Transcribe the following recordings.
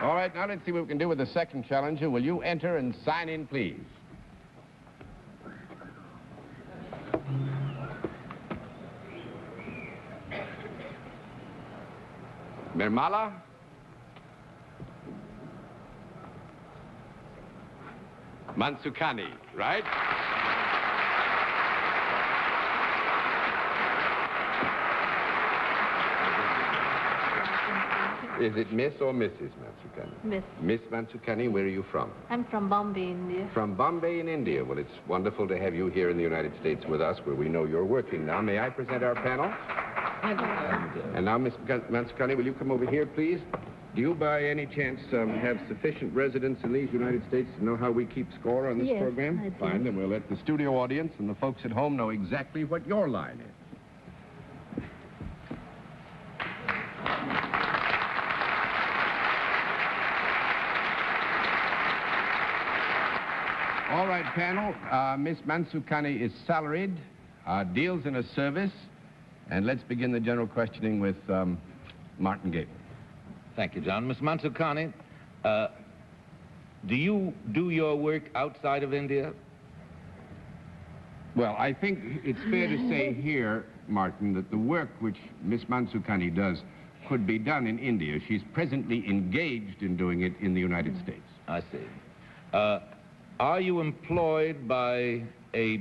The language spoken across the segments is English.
All right, now let's see what we can do with the second challenger. Will you enter and sign in, please? Nirmala? Mansukani, right? Is it Miss or Mrs. Mansukani? Miss. Miss Mansukani, where are you from? I'm from Bombay, India. From Bombay in India. Well, it's wonderful to have you here in the United States with us, where we know you're working now. May I present our panel? And now, Miss Mansukani, will you come over here, please? Do you, by any chance, have sufficient residence in these United States to know how we keep score on this program? I do. Fine, then we'll let the studio audience and the folks at home know exactly what your line is. All right, panel. Miss Mansukani is salaried, deals in a service, and let's begin the general questioning with Martin Gable. Thank you, John. Miss Mansukani, do you do your work outside of India? Well, I think it's fair to say here, Martin, that the work which Miss Mansukani does could be done in India. She's presently engaged in doing it in the United States. I see. Are you employed by a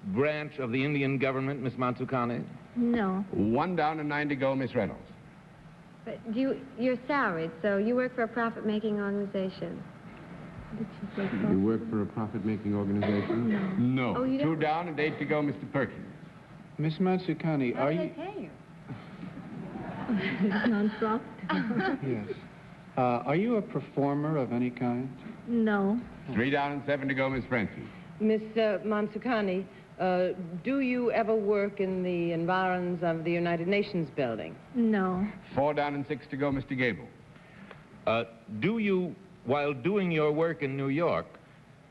branch of the Indian government, Miss Mansukani? No. 1 down and 9 to go, Miss Reynolds. But you're salaried, so you work for a profit-making organization. You work for a profit-making organization? No. Oh, you 2 don't? down and 8 to go, Mr. Perkins. Miss Mansukani, How are do you... they pay you? It's non-profit. Yes. Are you a performer of any kind? No. 3 down and 7 to go, Miss Francis. Miss Mansukani, do you ever work in the environs of the United Nations building? No. 4 down and 6 to go, Mr. Gable. Do you, while doing your work in New York,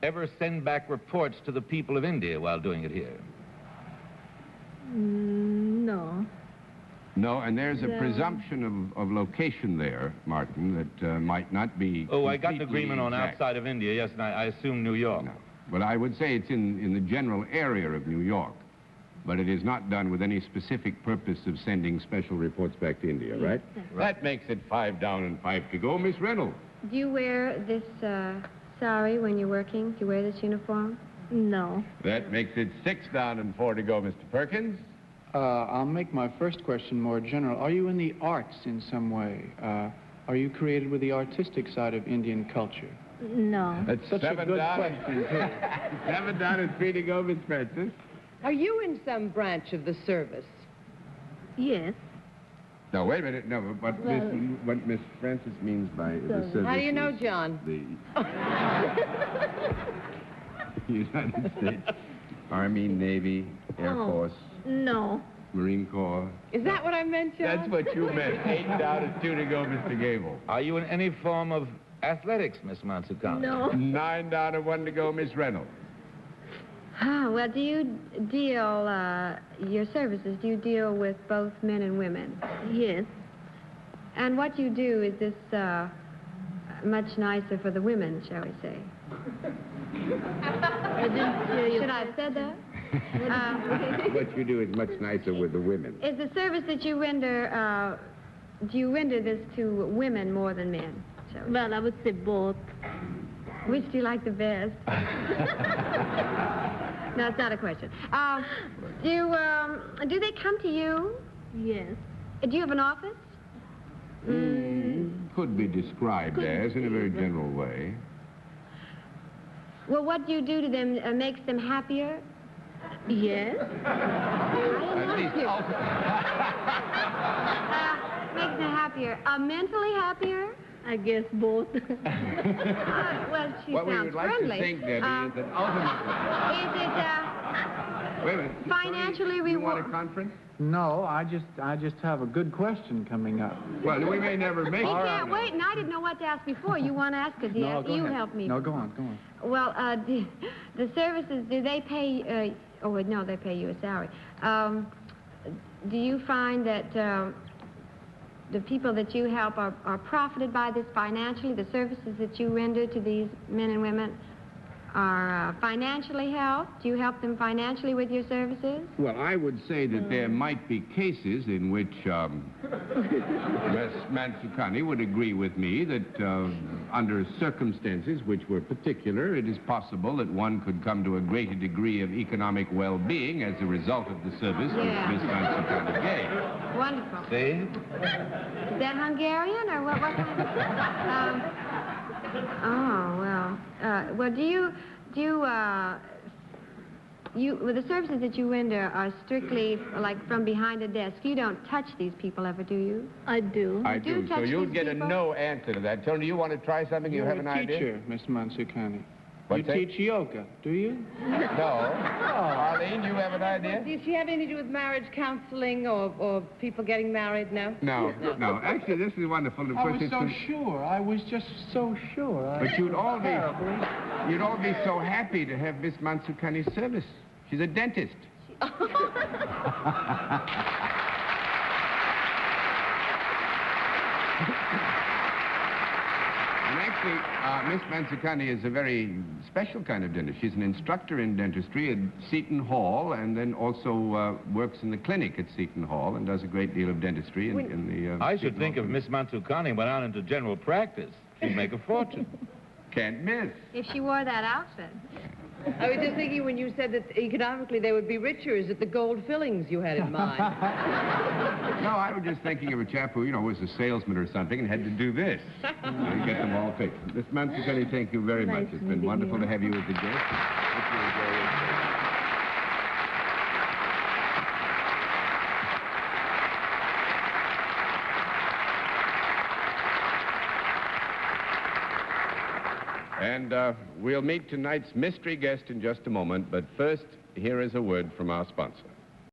ever send back reports to the people of India while doing it here? No. No, and there's a presumption of location there, Martin, that might not be. Oh, I got an completely agreement on exact. outside of India, yes, and I assume New York. No. But I would say it's in the general area of New York. But it is not done with any specific purpose of sending special reports back to India, right? That makes it 5 down and 5 to go. Miss Reynolds. Do you wear this sari when you're working? Do you wear this uniform? No. That makes it 6 down and 4 to go, Mr. Perkins. I'll make my first question more general. Are you in the arts in some way? Are you created with the artistic side of Indian culture? No. That's Such a 7 good down. question, too. 7 down and 3 to go, Miss Francis. Are you in some branch of the service? Yes. No, wait a minute. No, what Miss Francis means by the service. How do you know, is John? The United States Army, Navy, Air Force, No. Marine Corps. Is that what I meant, John? That's what you meant. 8 down and 2 to go, Mr. Gable. Are you in any form of athletics, Miss Mansukani? No. 9 down and 1 to go, Miss Reynolds. Well, do you deal, your services, do you deal with both men and women? Yes. And what you do, is this much nicer for the women, shall we say? I didn't hear you. Should I have said that? What you do is much nicer with the women. Is the service that you render, do you render this to women more than men? Shall we? Well, I would say both. Which do you like the best? No, it's not a question. Do they come to you? Yes. Do you have an office? Could be described as in a very general way. Well, what do you do to them makes them happier? Yes. At least Makes them happier. Mentally happier? I guess both. Well, she what we sounds would like friendly. to think, Debbie, is that ultimately... Is it Wait a minute. financially You want a reward? conference? No, I just have a good question coming up. Well, we may never make He it. can't wait, and I didn't know what to ask before. You want to ask, because No, go you ahead. help me. No, go on, go on. Well, the services, do they pay, oh, wait, no, they pay you a salary. Do you find that the people that you help are profited by this financially? The services that you render to these men and women are financially helped? Do you help them financially with your services? Well, I would say that there might be cases in which Ms. Mansukhani would agree with me that under circumstances which were particular, it is possible that one could come to a greater degree of economic well-being as a result of the service Yeah. which Ms. Mansukhani gave. Wonderful. See? Is that Hungarian or what kind of... oh, well, well, the services that you render are strictly like from behind a desk. You don't touch these people ever, do you? I do. I do do. So touch you'll these get a people? no answer to that. Tony, do you want to try something? You You're have an a idea? teacher, Miss Mansukhani. What's You that? teach yoga, do you? No. Arlene, you have an idea? Does she have anything to do with marriage counseling or people getting married? No? No, no. Actually, this is wonderful. Of I course, was it's so sure. I was just so sure. But you'd all be so happy to have Miss Mansukhani's service. She's a dentist. And actually, Miss Mansukhani is a very special kind of dentist. She's an instructor in dentistry at Seton Hall, and then also works in the clinic at Seton Hall and does a great deal of dentistry in the... I should Seton think Hall if Miss Mansukhani went on into general practice, she'd make a fortune. Can't miss. If she wore that outfit. I was just thinking when you said that economically they would be richer, is it the gold fillings you had in mind? No, I was just thinking of a chap who, was a salesman or something and had to do this. You get them all fixed. Miss Mansukhani, thank you very much. Nice It's been meeting wonderful you. to have you as a guest. Hope you enjoy it. And we'll meet tonight's mystery guest in just a moment, but first, here is a word from our sponsor.